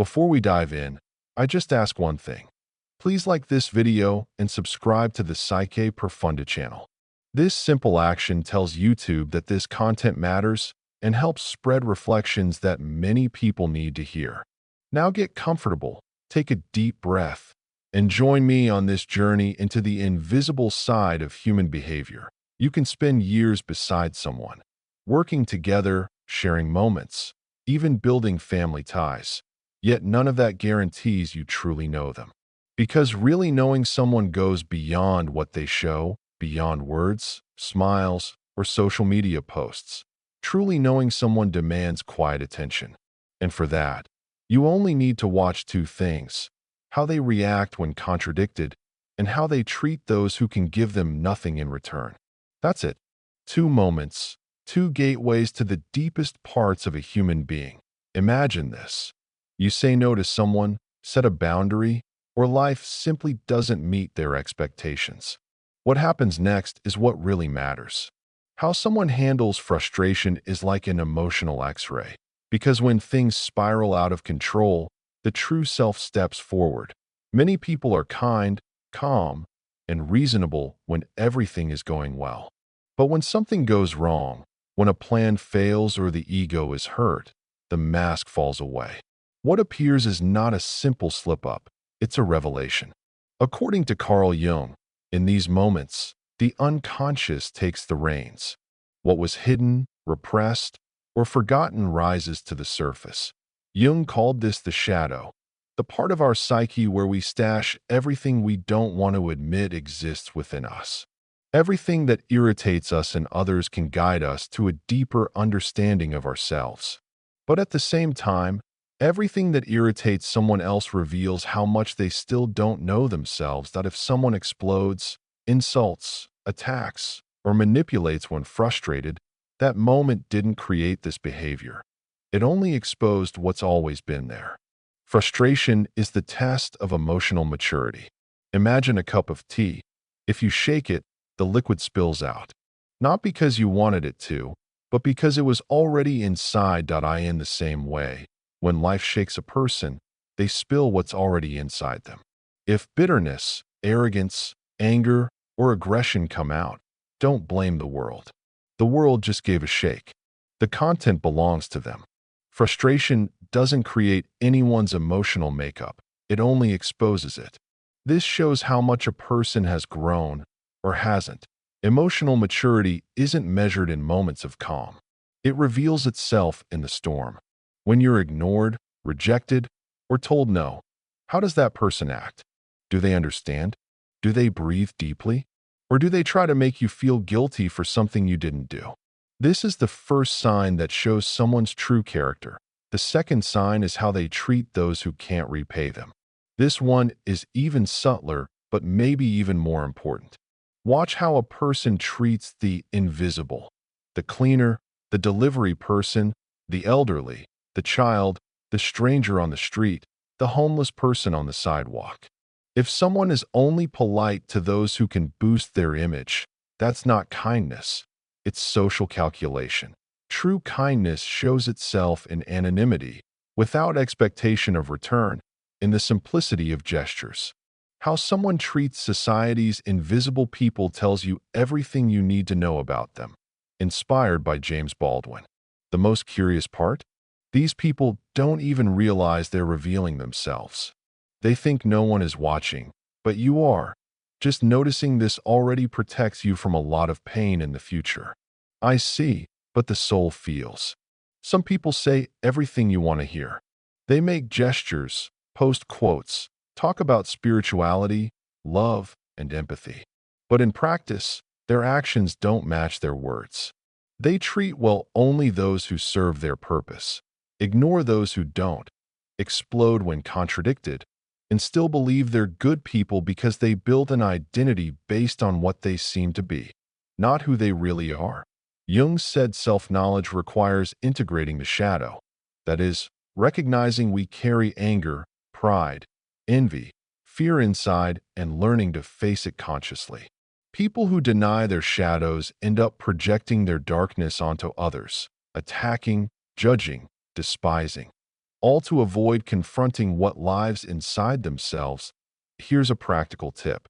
Before we dive in, I just ask one thing. Please like this video and subscribe to the Psyche Profunda channel. This simple action tells YouTube that this content matters and helps spread reflections that many people need to hear. Now get comfortable, take a deep breath, and join me on this journey into the invisible side of human behavior. You can spend years beside someone, working together, sharing moments, even building family ties. Yet none of that guarantees you truly know them. Because really knowing someone goes beyond what they show, beyond words, smiles, or social media posts. Truly knowing someone demands quiet attention. And for that, you only need to watch two things: how they react when contradicted, and how they treat those who can give them nothing in return. That's it. Two moments, two gateways to the deepest parts of a human being. Imagine this. You say no to someone, set a boundary, or life simply doesn't meet their expectations. What happens next is what really matters. How someone handles frustration is like an emotional X-ray, because when things spiral out of control, the true self steps forward. Many people are kind, calm, and reasonable when everything is going well. But when something goes wrong, when a plan fails or the ego is hurt, the mask falls away. What appears is not a simple slip-up, it's a revelation. According to Carl Jung, in these moments, the unconscious takes the reins. What was hidden, repressed, or forgotten rises to the surface. Jung called this the shadow. The part of our psyche where we stash everything we don't want to admit exists within us. Everything that irritates us and others can guide us to a deeper understanding of ourselves. But at the same time, everything that irritates someone else reveals how much they still don't know themselves. That if someone explodes, insults, attacks, or manipulates when frustrated, that moment didn't create this behavior. It only exposed what's always been there. Frustration is the test of emotional maturity. Imagine a cup of tea. If you shake it, the liquid spills out. Not because you wanted it to, but because it was already inside. In the same way, when life shakes a person, they spill what's already inside them. If bitterness, arrogance, anger, or aggression come out, don't blame the world. The world just gave a shake. The content belongs to them. Frustration doesn't create anyone's emotional makeup. It only exposes it. This shows how much a person has grown or hasn't. Emotional maturity isn't measured in moments of calm. It reveals itself in the storm. When you're ignored, rejected, or told no, how does that person act? Do they understand? Do they breathe deeply? Or do they try to make you feel guilty for something you didn't do? This is the first sign that shows someone's true character. The second sign is how they treat those who can't repay them. This one is even subtler, but maybe even more important. Watch how a person treats the invisible: the cleaner, the delivery person, the elderly, the child, the stranger on the street, the homeless person on the sidewalk. If someone is only polite to those who can boost their image, that's not kindness. It's social calculation. True kindness shows itself in anonymity, without expectation of return, in the simplicity of gestures. How someone treats society's invisible people tells you everything you need to know about them. Inspired by James Baldwin. The most curious part? These people don't even realize they're revealing themselves. They think no one is watching, but you are. Just noticing this already protects you from a lot of pain in the future. I see, but the soul feels. Some people say everything you want to hear. They make gestures, post quotes, talk about spirituality, love, and empathy. But in practice, their actions don't match their words. They treat well only those who serve their purpose, ignore those who don't, explode when contradicted, and still believe they're good people because they build an identity based on what they seem to be, not who they really are. Jung said self-knowledge requires integrating the shadow. That is, recognizing we carry anger, pride, envy, fear inside, and learning to face it consciously. People who deny their shadows end up projecting their darkness onto others, attacking, judging, despising. all to avoid confronting what lives inside themselves. Here's a practical tip: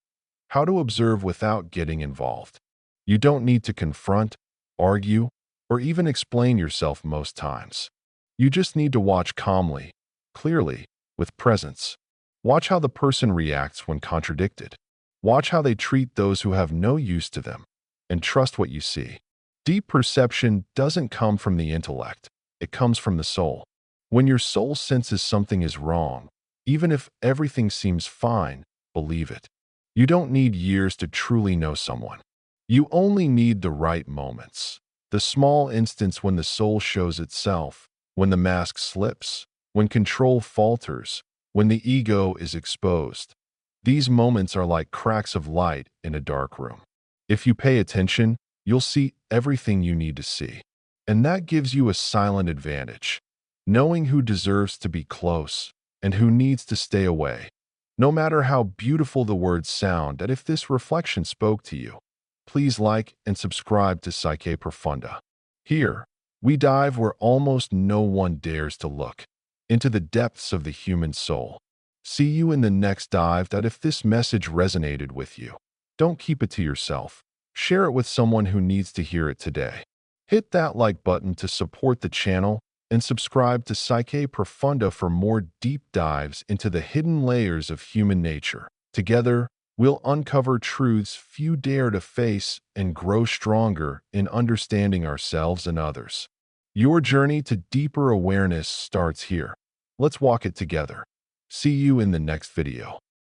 how to observe without getting involved. You don't need to confront, argue, or even explain yourself most times. You just need to watch calmly, clearly, with presence. Watch how the person reacts when contradicted. Watch how they treat those who have no use to them, and trust what you see. Deep perception doesn't come from the intellect, it comes from the soul. When your soul senses something is wrong, even if everything seems fine, believe it. You don't need years to truly know someone. You only need the right moments. The small instance when the soul shows itself, when the mask slips, when control falters, when the ego is exposed. These moments are like cracks of light in a dark room. If you pay attention, you'll see everything you need to see. And that gives you a silent advantage, knowing who deserves to be close and who needs to stay away. No matter how beautiful the words sound, that if this reflection spoke to you, please like and subscribe to Psyche Profunda. Here, we dive where almost no one dares to look, into the depths of the human soul. See you in the next dive. That if this message resonated with you, don't keep it to yourself. Share it with someone who needs to hear it today. Hit that like button to support the channel and subscribe to Psyche Profunda for more deep dives into the hidden layers of human nature. Together, we'll uncover truths few dare to face and grow stronger in understanding ourselves and others. Your journey to deeper awareness starts here. Let's walk it together. See you in the next video.